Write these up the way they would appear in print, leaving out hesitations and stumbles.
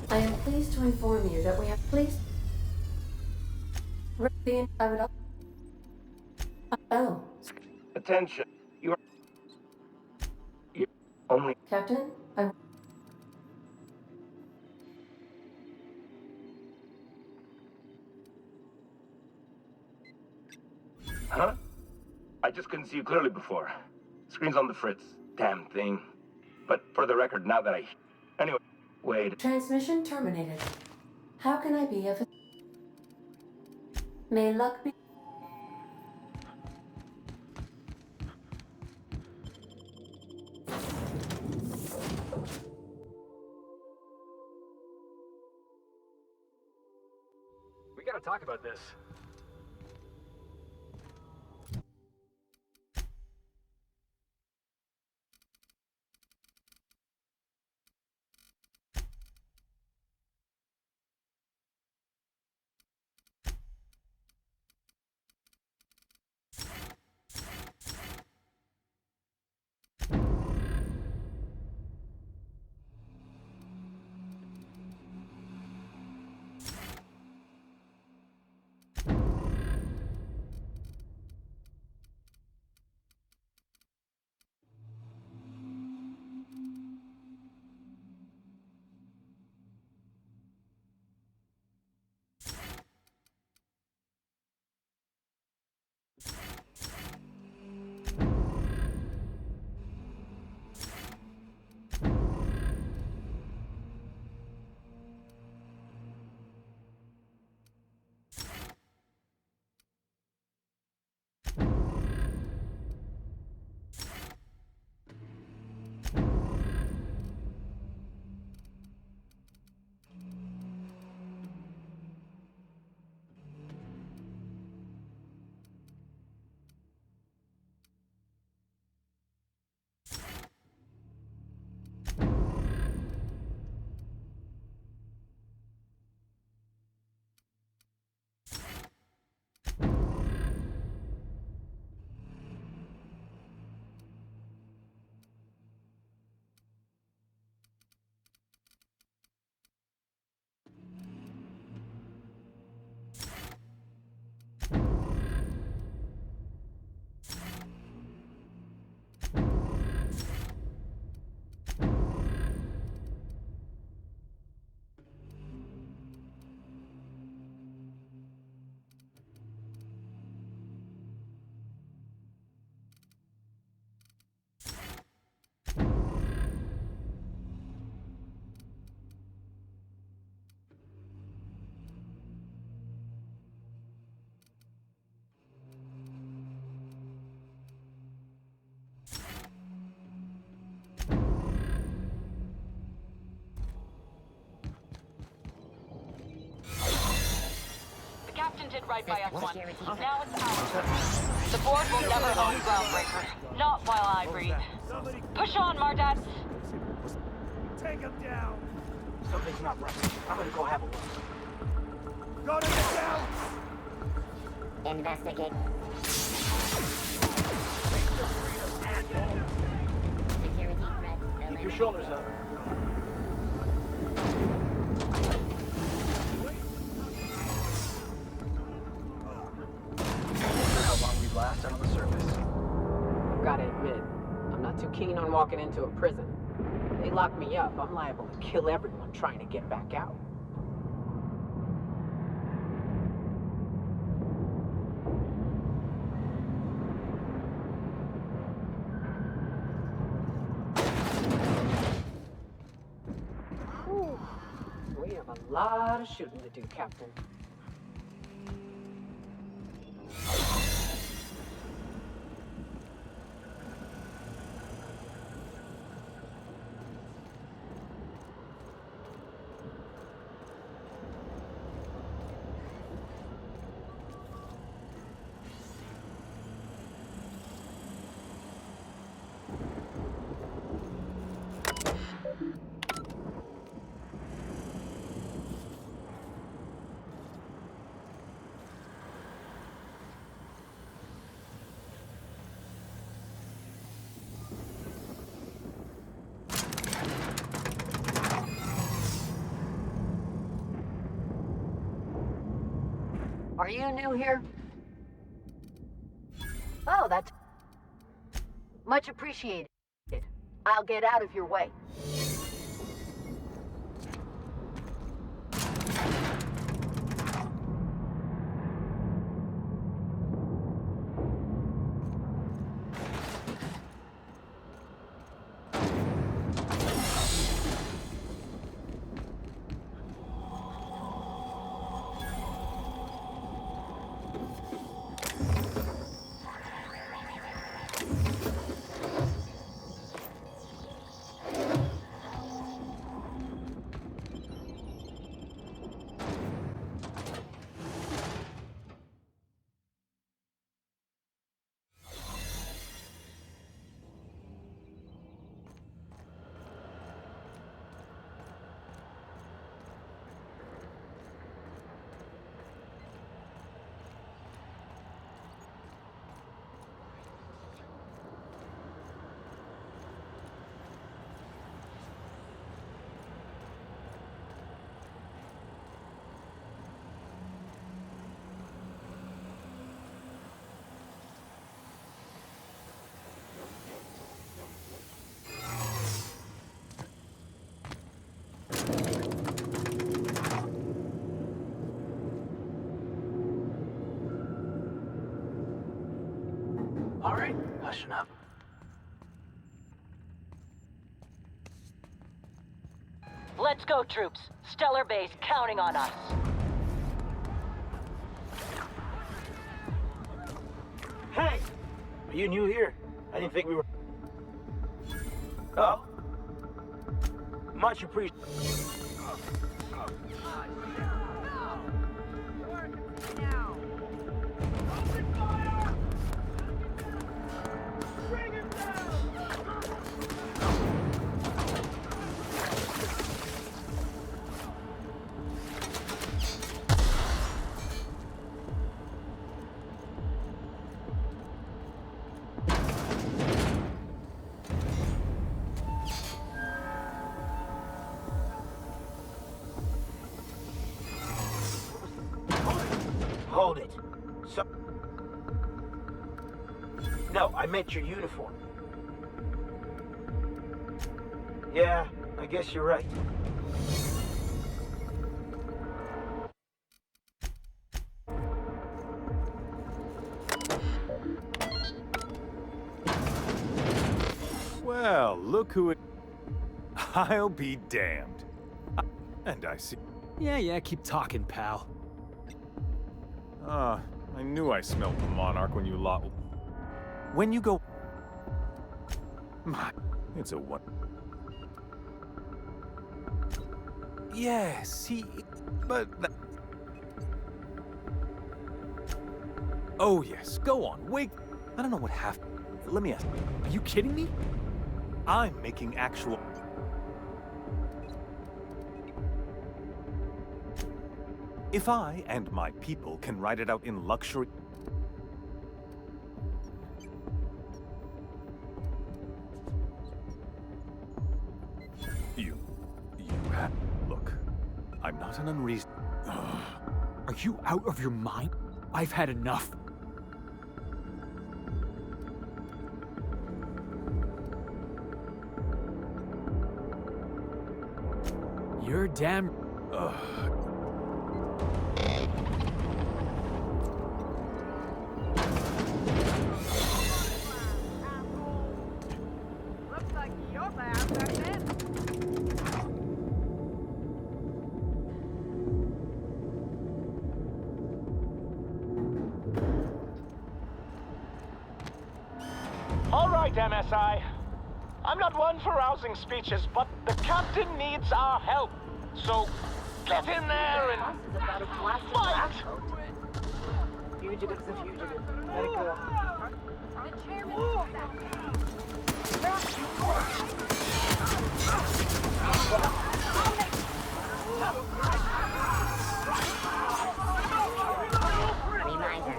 I am pleased to inform you that we have pleased. I would. Oh, Attention. You only. Captain, I. Huh? I just couldn't see you clearly before. Screen's on the fritz. Damn thing. But for the record, now that I... Anyway, wait. Transmission terminated. How can I be of... May luck be... We gotta talk about this. Captain did right by us once. Now it's our turn. The board will never own Groundbreaker. Not while I breathe. Push on, Mardats! Take him down! Something's not right. I'm gonna go have a look. Go to the down! Investigate. Security threat. Keep your shoulders up. How long we last out on the surface? I've gotta admit, I'm not too keen on walking into a prison. They lock me up, I'm liable to kill everyone trying to get back out. Whew. We have a lot of shooting to do, Captain. Are you new here? Oh, that's much appreciated. I'll get out of your way. All right, hushing up. Let's go, troops. Stellar Base counting on us. Hey! Are you new here? I didn't think we were... Oh. Much appreciated. Hold it. So... No, I meant your uniform. Yeah, I guess you're right. Well, look who it... I'll be damned. And I see... Yeah, keep talking, pal. Ah, I knew I smelled the Monarch when you lot... When you go... My... It's a one... Yes, he... But... Oh, yes, go on, wait... I don't know what happened. Let me ask... Are you kidding me? I'm making actual... If I and my people can ride it out in luxury... You have... Look, I'm not an unreason... Are you out of your mind? I've had enough. You're damn... All right, MSI. I'm not one for rousing speeches, but the captain needs our help. So, get in there and fight! Fugitive's a fugitive. Let it go. Reminder.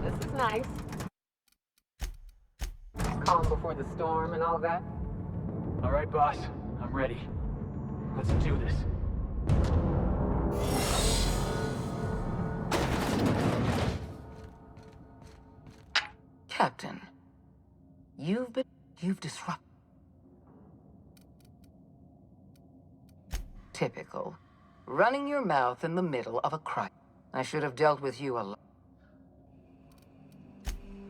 This is nice. Calm before the storm and all that. All right, boss. I'm ready. Let's do this. Captain, you've disrupted. Typical. Running your mouth in the middle of a crisis. I should have dealt with you alone.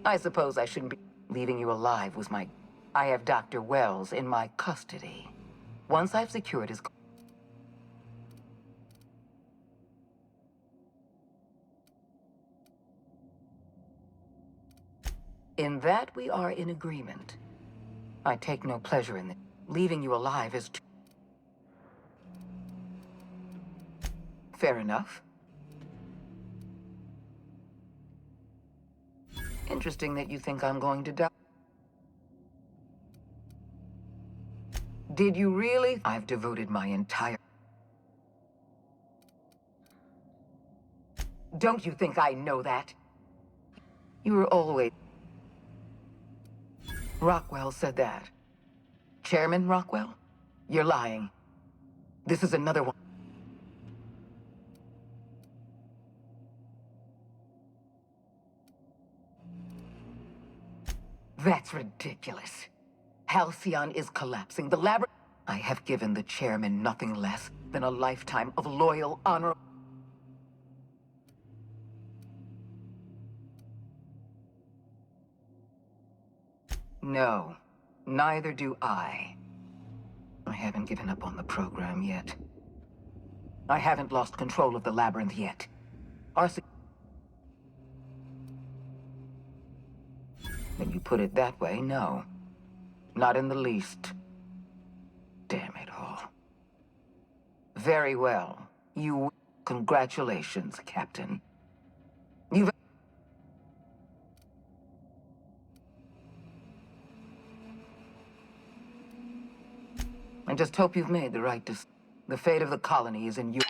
I suppose I shouldn't be leaving you alive was my... I have Dr. Wells in my custody. Once I've secured his... In that we are in agreement. I take no pleasure in it. Leaving you alive is too... Fair enough. Interesting that you think I'm going to die. Did you really? I've devoted my entire... Don't you think I know that? You were always... Rockwell said that. Chairman Rockwell? You're lying. This is another one. That's ridiculous. Halcyon is collapsing. The lab... I have given the chairman nothing less than a lifetime of loyal honor. No, neither do I. I haven't given up on the program yet. I haven't lost control of the labyrinth yet. When you put it that way, no. Not in the least. Damn it all. Very well. You... Congratulations, Captain. You've... I just hope you've made the right decision. The fate of the colony is in you.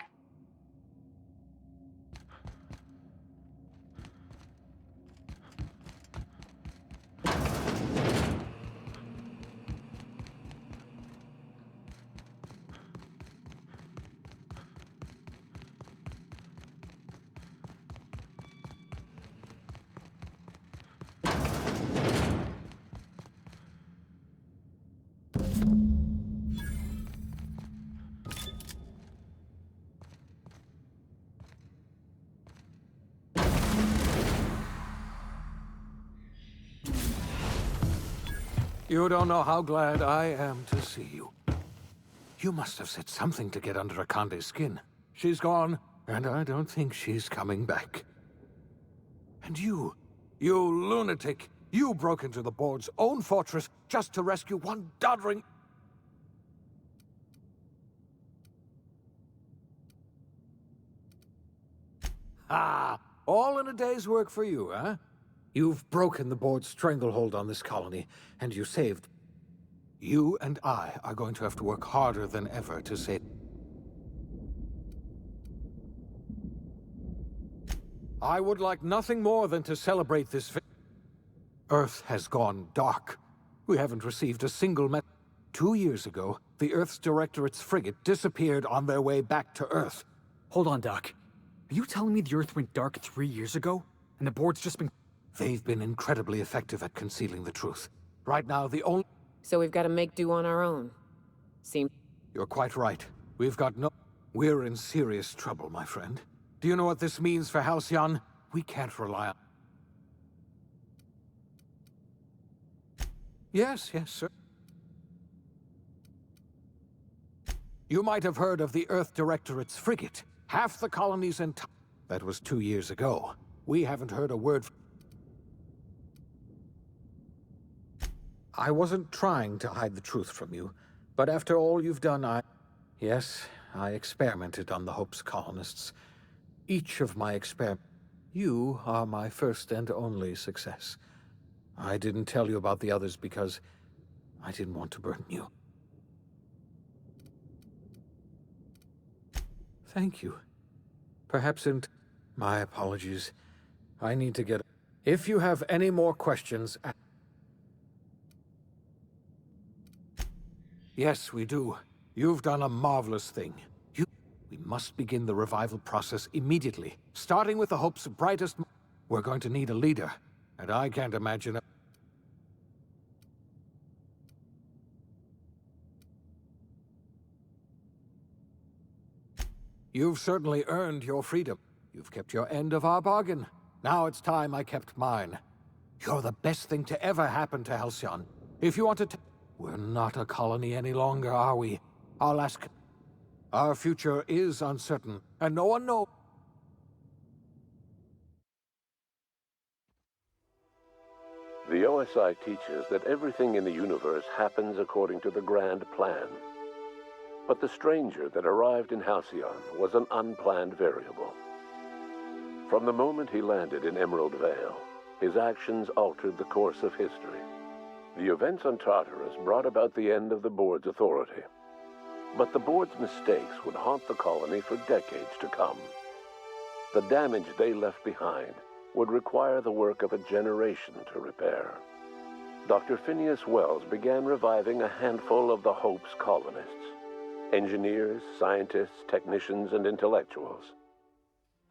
You don't know how glad I am to see you. You must have said something to get under Akande's skin. She's gone, and I don't think she's coming back. And you lunatic, you broke into the board's own fortress just to rescue one doddering... Ah, all in a day's work for you, huh? You've broken the board's stranglehold on this colony, and you saved... You and I are going to have to work harder than ever to save... I would like nothing more than to celebrate this... Earth has gone dark. We haven't received a single 2 years ago, the Earth's Directorate's frigate disappeared on their way back to Earth. Hold on, Doc. Are you telling me the Earth went dark 3 years ago? And the board's just been... They've been incredibly effective at concealing the truth. Right now, the only... So we've got to make do on our own. Seems... You're quite right. We've got no... We're in serious trouble, my friend. Do you know what this means for Halcyon? We can't rely on... Yes, sir. You might have heard of the Earth Directorate's frigate. Half the colony's entire... That was 2 years ago. We haven't heard a word... I wasn't trying to hide the truth from you, but after all you've done, Yes, I experimented on the Hope's colonists. Each of my You are my first and only success. I didn't tell you about the others because I didn't want to burden you. Thank you. Perhaps My apologies. I need to get... If you have any more questions... Yes, we do. You've done a marvelous thing. We must begin the revival process immediately, starting with the Hope's brightest... We're going to need a leader, and I can't imagine You've certainly earned your freedom. You've kept your end of our bargain. Now it's time I kept mine. You're the best thing to ever happen to Halcyon. If you want to we're not a colony any longer, are we? I'll ask. Our future is uncertain, and no one knows. The OSI teaches that everything in the universe happens according to the grand plan. But the stranger that arrived in Halcyon was an unplanned variable. From the moment he landed in Emerald Vale, his actions altered the course of history. The events on Tartarus brought about the end of the board's authority. But the board's mistakes would haunt the colony for decades to come. The damage they left behind would require the work of a generation to repair. Dr. Phineas Wells began reviving a handful of the Hope's colonists. Engineers, scientists, technicians, and intellectuals.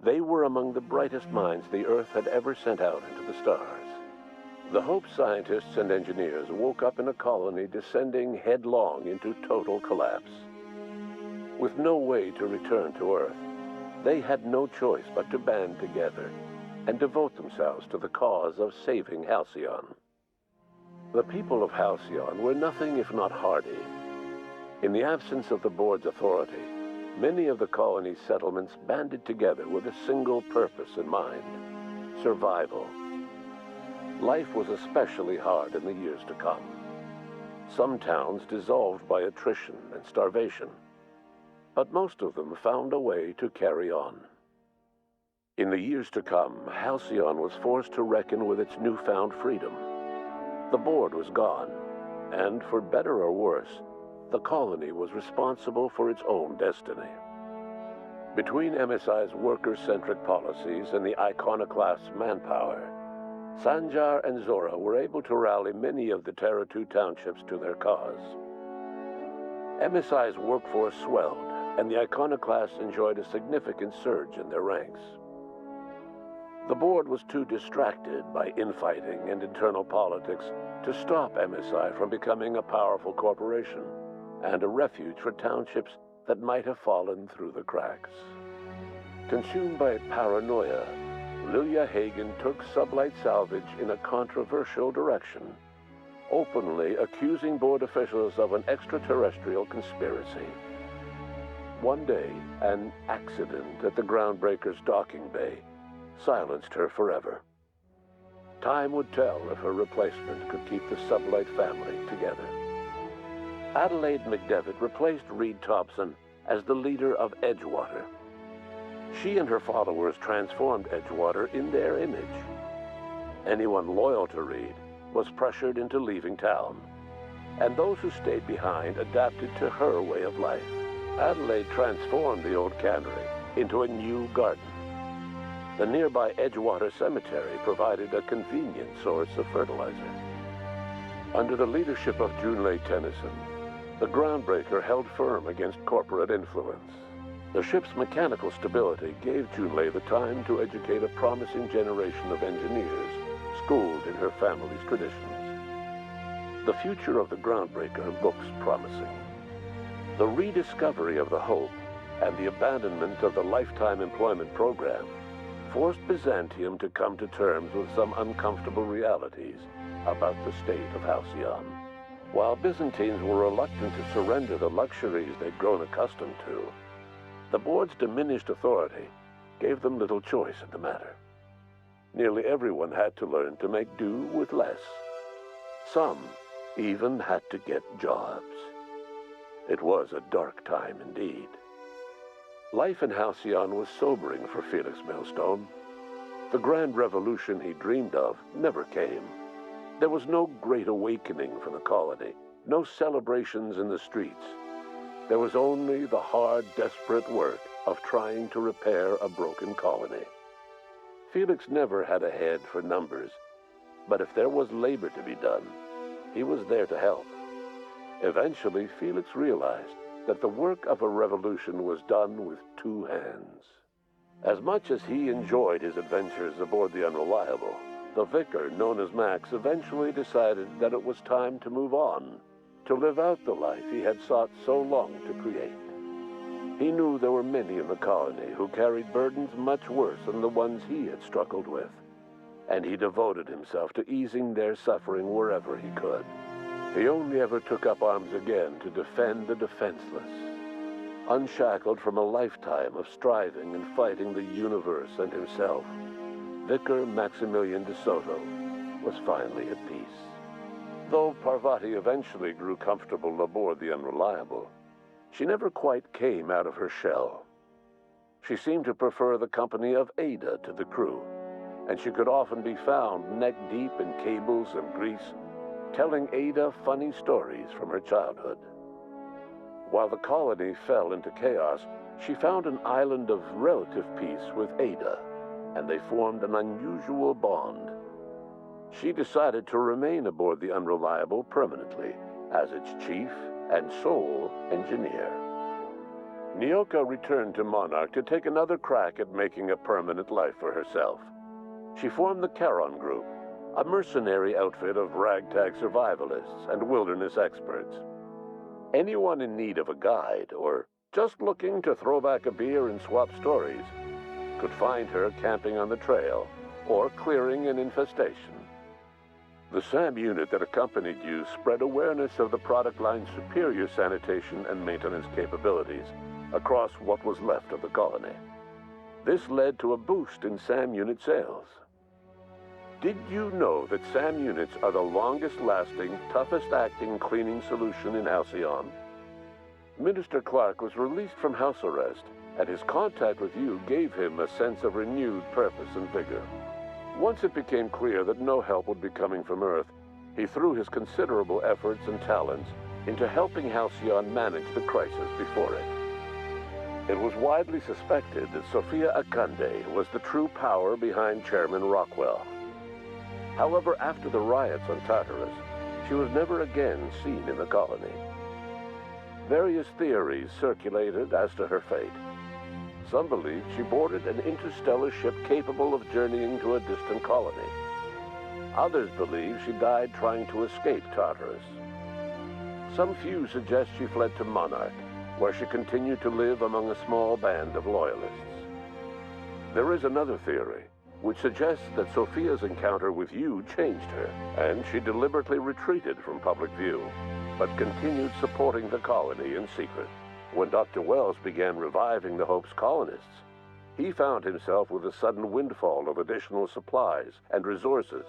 They were among the brightest minds the Earth had ever sent out into the stars. The Hope scientists and engineers woke up in a colony descending headlong into total collapse. With no way to return to Earth, they had no choice but to band together and devote themselves to the cause of saving Halcyon. The people of Halcyon were nothing if not hardy. In the absence of the board's authority, many of the colony's settlements banded together with a single purpose in mind: survival. Life was especially hard in the years to come. Some towns dissolved by attrition and starvation, but most of them found a way to carry on. In the years to come, Halcyon was forced to reckon with its newfound freedom. The board was gone, and for better or worse, the colony was responsible for its own destiny. Between MSI's worker-centric policies and the iconoclast's manpower, Sanjar and Zora were able to rally many of the Terra 2 townships to their cause. MSI's workforce swelled, and the iconoclasts enjoyed a significant surge in their ranks. The board was too distracted by infighting and internal politics to stop MSI from becoming a powerful corporation and a refuge for townships that might have fallen through the cracks. Consumed by paranoia, Lilia Hagen took Sublight Salvage in a controversial direction, openly accusing board officials of an extraterrestrial conspiracy. One day, an accident at the Groundbreaker's docking bay silenced her forever. Time would tell if her replacement could keep the Sublight family together. Adelaide McDevitt replaced Reed Thompson as the leader of Edgewater. She and her followers transformed Edgewater in their image. Anyone loyal to Reed was pressured into leaving town, and those who stayed behind adapted to her way of life. Adelaide transformed the old cannery into a new garden. The nearby Edgewater Cemetery provided a convenient source of fertilizer. Under the leadership of Junlei Tennyson, the Groundbreaker held firm against corporate influence. The ship's mechanical stability gave Junlei the time to educate a promising generation of engineers schooled in her family's traditions. The future of the Groundbreaker looks promising. The rediscovery of the Hope and the abandonment of the lifetime employment program forced Byzantium to come to terms with some uncomfortable realities about the state of Halcyon. While Byzantines were reluctant to surrender the luxuries they'd grown accustomed to, the board's diminished authority gave them little choice in the matter. Nearly everyone had to learn to make do with less. Some even had to get jobs. It was a dark time indeed. Life in Halcyon was sobering for Felix Millstone. The grand revolution he dreamed of never came. There was no great awakening for the colony, no celebrations in the streets. There was only the hard, desperate work of trying to repair a broken colony. Felix never had a head for numbers, but if there was labor to be done, he was there to help. Eventually, Felix realized that the work of a revolution was done with two hands. As much as he enjoyed his adventures aboard the Unreliable, the vicar, known as Max, eventually decided that it was time to move on, to live out the life he had sought so long to create. He knew there were many in the colony who carried burdens much worse than the ones he had struggled with, and he devoted himself to easing their suffering wherever he could. He only ever took up arms again to defend the defenseless. Unshackled from a lifetime of striving and fighting the universe and himself, Vicar Maximilian de Soto was finally at peace. Though Parvati eventually grew comfortable aboard the Unreliable, she never quite came out of her shell. She seemed to prefer the company of Ada to the crew, and she could often be found neck-deep in cables and grease, telling Ada funny stories from her childhood. While the colony fell into chaos, she found an island of relative peace with Ada, and they formed an unusual bond. She decided to remain aboard the Unreliable permanently as its chief and sole engineer. Nyoka returned to Monarch to take another crack at making a permanent life for herself. She formed the Charon Group, a mercenary outfit of ragtag survivalists and wilderness experts. Anyone in need of a guide, or just looking to throw back a beer and swap stories, could find her camping on the trail or clearing an infestation. The SAM unit that accompanied you spread awareness of the product line's superior sanitation and maintenance capabilities across what was left of the colony. This led to a boost in SAM unit sales. Did you know that SAM units are the longest-lasting, toughest-acting cleaning solution in Halcyon? Minister Clark was released from house arrest, and his contact with you gave him a sense of renewed purpose and vigor. Once it became clear that no help would be coming from Earth, he threw his considerable efforts and talents into helping Halcyon manage the crisis before it. It was widely suspected that Sophia Akande was the true power behind Chairman Rockwell. However, after the riots on Tartarus, she was never again seen in the colony. Various theories circulated as to her fate. Some believed she boarded an interstellar ship capable of journeying to a distant colony. Others believe she died trying to escape Tartarus. Some few suggest she fled to Monarch, where she continued to live among a small band of loyalists. There is another theory, which suggests that Sophia's encounter with you changed her, and she deliberately retreated from public view, but continued supporting the colony in secret. When Dr. Wells began reviving the Hope's colonists, he found himself with a sudden windfall of additional supplies and resources,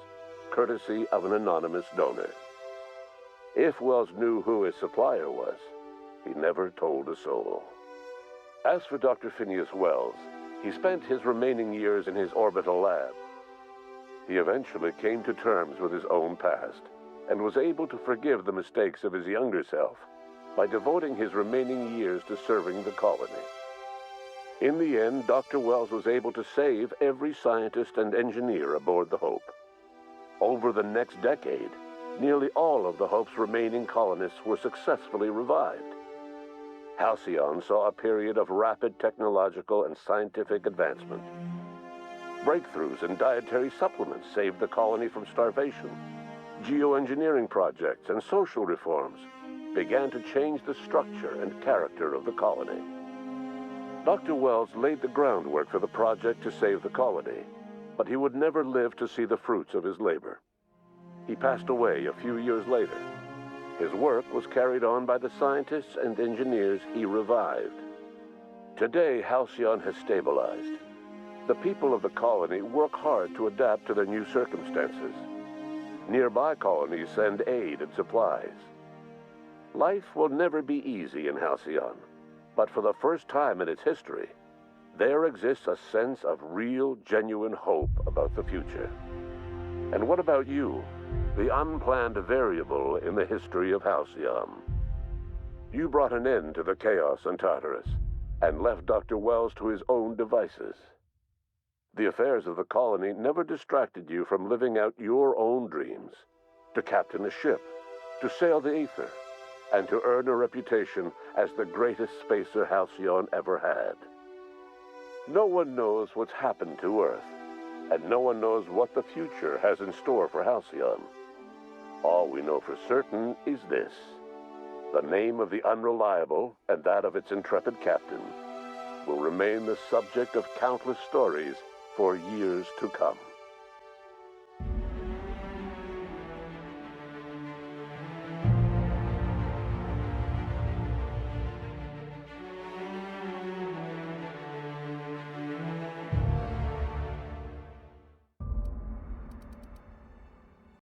courtesy of an anonymous donor. If Wells knew who his supplier was, he never told a soul. As for Dr. Phineas Wells, he spent his remaining years in his orbital lab. He eventually came to terms with his own past and was able to forgive the mistakes of his younger self by devoting his remaining years to serving the colony. In the end, Dr. Wells was able to save every scientist and engineer aboard the Hope. Over the next decade, nearly all of the Hope's remaining colonists were successfully revived. Halcyon saw a period of rapid technological and scientific advancement. Breakthroughs in dietary supplements saved the colony from starvation. Geoengineering projects and social reforms began to change the structure and character of the colony. Dr. Wells laid the groundwork for the project to save the colony, but he would never live to see the fruits of his labor. He passed away a few years later. His work was carried on by the scientists and engineers he revived. Today, Halcyon has stabilized. The people of the colony work hard to adapt to their new circumstances. Nearby colonies send aid and supplies. Life will never be easy in Halcyon, but for the first time in its history, there exists a sense of real, genuine hope about the future. And what about you? The unplanned variable in the history of Halcyon. You brought an end to the chaos on Tartarus, and left Dr. Wells to his own devices. The affairs of the colony never distracted you from living out your own dreams, to captain a ship, to sail the ether, and to earn a reputation as the greatest spacer Halcyon ever had. No one knows what's happened to Earth, and no one knows what the future has in store for Halcyon. All we know for certain is this: The name of the Unreliable and that of its intrepid captain will remain the subject of countless stories for years to come.